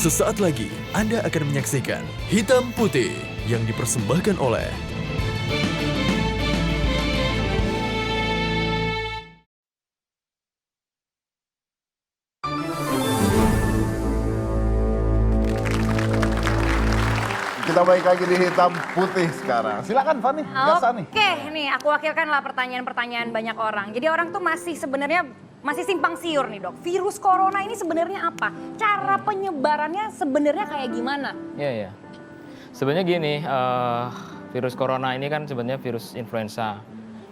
Sesaat lagi Anda akan menyaksikan Hitam Putih yang dipersembahkan oleh Kita balik lagi di Hitam Putih sekarang. Silakan Fani, biasa nih. Oke, nih aku wakilkanlah pertanyaan-pertanyaan banyak orang. Jadi orang tuh masih sebenarnya masih simpang siur nih dok. Virus corona ini sebenarnya apa? Cara penyebarannya sebenarnya kayak gimana? Iya. Sebenarnya gini, virus corona ini kan sebenarnya virus influenza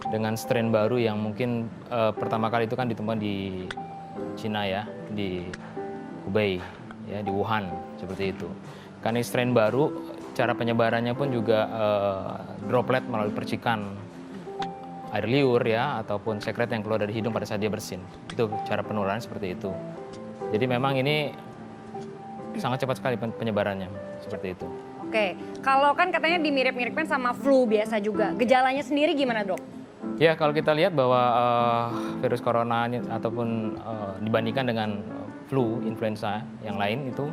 dengan strain baru yang mungkin pertama kali itu kan ditemukan di Cina ya, di Hubei, ya di Wuhan seperti itu. Karena ini strain baru, cara penyebarannya pun juga droplet melalui percikan air liur ya, ataupun sekret yang keluar dari hidung pada saat dia bersin. Itu cara penularan seperti itu. Jadi memang ini sangat cepat sekali penyebarannya, seperti itu. Oke, kalau kan katanya dimirip-miripkan sama flu biasa juga. Gejalanya sendiri gimana dok? Ya kalau kita lihat bahwa virus corona ini, ataupun dibandingkan dengan flu, influenza yang lain itu,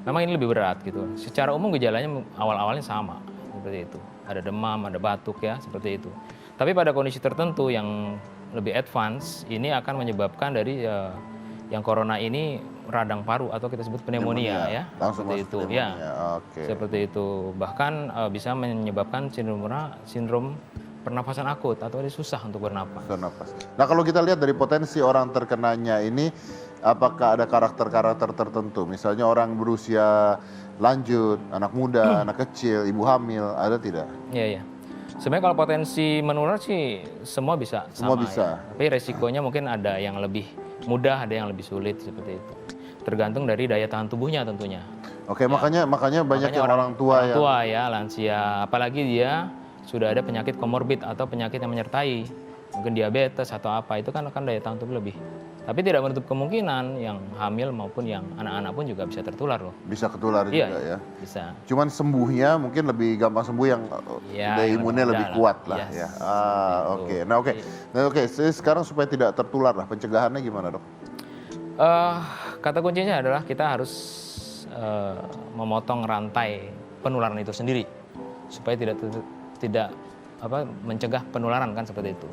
memang ini lebih berat gitu. Secara umum gejalanya awal-awalnya sama seperti itu. Ada demam, ada batuk ya seperti itu. Tapi pada kondisi tertentu yang lebih advance ini akan menyebabkan dari yang corona ini radang paru atau kita sebut pneumonia ya. Langsung seperti itu pneumonia. ya. Oke. Seperti itu. Bahkan bisa menyebabkan sindrom pernafasan akut atau dia susah untuk bernapas. Bernapas. Nah kalau kita lihat dari potensi orang terkenanya ini, apakah ada karakter-karakter tertentu? Misalnya orang berusia lanjut, anak muda, anak kecil, ibu hamil, ada tidak? Iya. Sebenarnya kalau potensi menular sih semua bisa Semua sama bisa. ya. Tapi resikonya mungkin ada yang lebih mudah, ada yang lebih sulit seperti itu. Tergantung dari daya tahan tubuhnya tentunya. Oke, makanya banyak yang orang tua yang ya, lansia, apalagi dia sudah ada penyakit komorbid atau penyakit yang menyertai, mungkin diabetes atau apa, itu kan akan daya tahan tubuh lebih. Tapi tidak menutup kemungkinan yang hamil maupun yang anak-anak pun juga bisa tertular loh. bisa ketular Iya, juga ya. bisa. Cuman sembuhnya mungkin lebih gampang sembuh yang Ya, daya yang imunnya lebih lebih mudah kuat lah. lah Yes, ya. betul. Oke. Nah oke, jadi sekarang supaya tidak tertular lah, pencegahannya gimana dok? Kata kuncinya adalah kita harus memotong rantai penularan itu sendiri supaya tidak mencegah penularan kan seperti itu.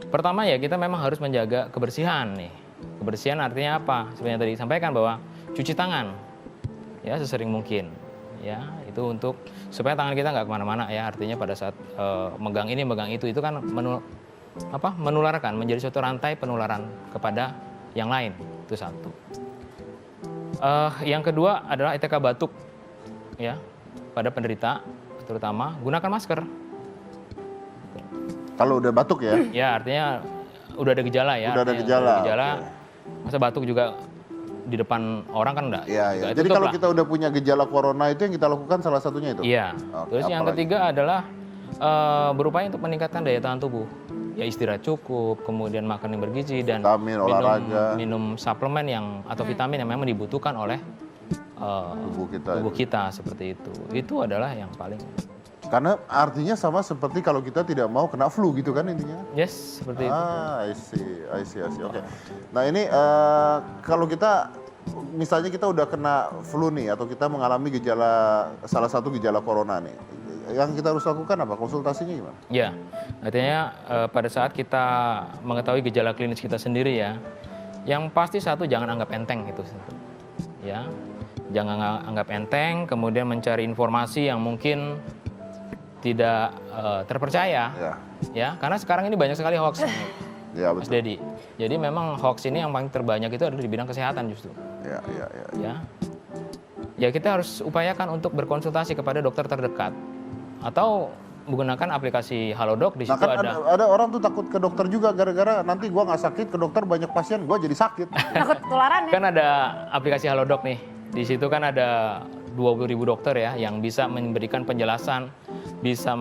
Pertama ya kita memang harus menjaga kebersihan nih. Kebersihan artinya apa? Sebenarnya tadi disampaikan bahwa cuci tangan ya sesering mungkin ya, itu untuk supaya tangan kita nggak kemana-mana ya, artinya pada saat megang ini megang itu kan menularkan, menjadi suatu rantai penularan kepada yang lain. Itu satu. Yang kedua adalah etika batuk ya, pada penderita terutama gunakan masker. Kalau udah batuk ya? Ya artinya udah ada gejala ya. Udah ada artinya gejala, Oke. Masa batuk juga di depan orang kan enggak. Iya. Jadi kalau kita udah punya gejala corona itu yang kita lakukan salah satunya itu? Iya. Oke, Terus yang apalagi? ketiga adalah berupaya untuk meningkatkan daya tahan tubuh. Ya istirahat cukup, kemudian makan yang bergizi dan Vitamin, olahraga. minum suplemen atau vitamin yang memang dibutuhkan oleh tubuh kita seperti itu. Itu adalah yang paling. Karena artinya sama seperti kalau kita tidak mau kena flu gitu kan intinya? Yes, seperti itu. I see. Oke. Nah ini kalau kita misalnya kita udah kena flu nih atau kita mengalami salah satu gejala corona nih, yang kita harus lakukan apa? Konsultasinya gimana? Ya, artinya pada saat kita mengetahui gejala klinis kita sendiri ya, yang pasti satu jangan anggap enteng itu, ya, jangan anggap enteng, kemudian mencari informasi yang mungkin tidak terpercaya, ya, karena sekarang ini banyak sekali hoax, Ya Mas betul. Dedi. Jadi memang hoax ini yang paling terbanyak itu adalah di bidang kesehatan justru, Ya. ya kita harus upayakan untuk berkonsultasi kepada dokter terdekat atau menggunakan aplikasi Halodoc. Di Nah situ kan ada orang tuh takut ke dokter juga gara-gara nanti gua nggak sakit ke dokter banyak pasien gua jadi sakit. Takut ketularan ya? Kan ada aplikasi Halodoc nih. Di situ kan ada 20.000 dokter ya yang bisa memberikan penjelasan, bisa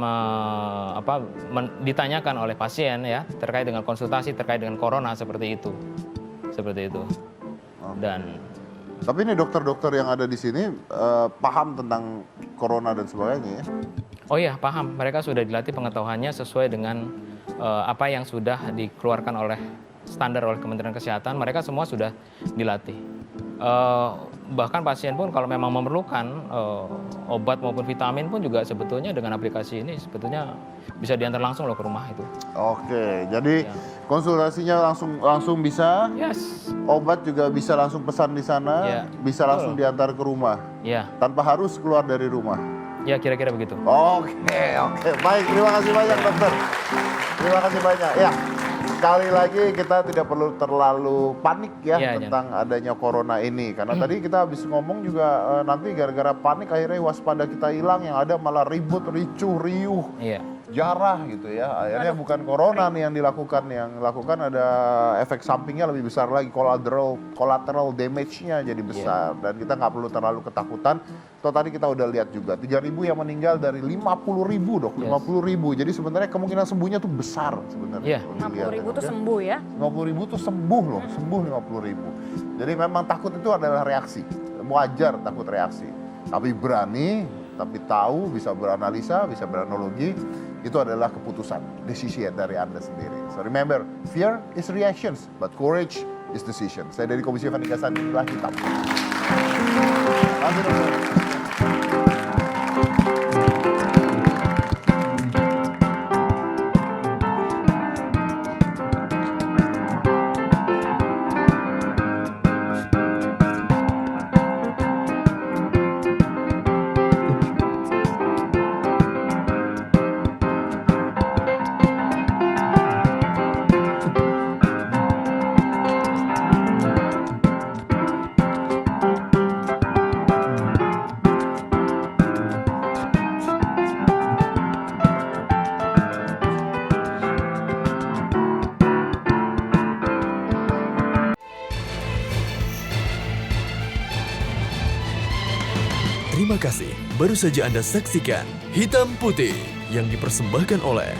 ditanyakan oleh pasien ya terkait dengan konsultasi terkait dengan corona seperti itu. Dan Tapi ini dokter-dokter yang ada di sini paham tentang corona dan sebagainya ya? oh iya paham, mereka sudah dilatih pengetahuannya sesuai dengan apa yang sudah dikeluarkan oleh standar oleh Kementerian Kesehatan, mereka semua sudah dilatih. Bahkan pasien pun kalau memang memerlukan obat maupun vitamin pun juga sebetulnya dengan aplikasi ini sebetulnya bisa diantar langsung loh ke rumah itu. Oke, jadi Ya. konsultasinya langsung bisa, Yes. obat juga bisa langsung pesan di sana, Ya, bisa langsung diantar ke rumah Ya, tanpa harus keluar dari rumah. ya kira-kira begitu. Oke, baik, terima kasih banyak dokter. Terima kasih banyak. Ya, sekali lagi kita tidak perlu terlalu panik ya Iya, tentang adanya corona ini. Karena tadi kita habis ngomong juga nanti gara-gara panik akhirnya waspada kita hilang, yang ada malah ribut, ricuh, riuh, Iya. jarah gitu ya. Akhirnya bukan corona nih yang dilakukan ada efek sampingnya lebih besar lagi, collateral damage-nya jadi besar. Dan kita nggak perlu terlalu ketakutan. Toh tadi kita udah lihat juga 3.000 yang meninggal dari 50.000 dok, 50.000. Jadi sebenarnya kemungkinan sembuhnya tuh besar sebenarnya. Iya. kalau dilihat 50.000 ya, tuh dok, ya. sembuh ya. 50.000 tuh sembuh loh, sembuh 50.000. Jadi memang takut itu adalah reaksi, wajar takut reaksi. Tapi berani, tapi tahu, bisa beranalisa, bisa beranalogi, itu adalah keputusan, decision dari Anda sendiri. So remember, fear is reactions, but courage is decision. Saya dari Komisi Penindasan, inilah Hitam. Terima kasih, dokter. Terima kasih. Baru saja Anda saksikan Hitam Putih yang dipersembahkan oleh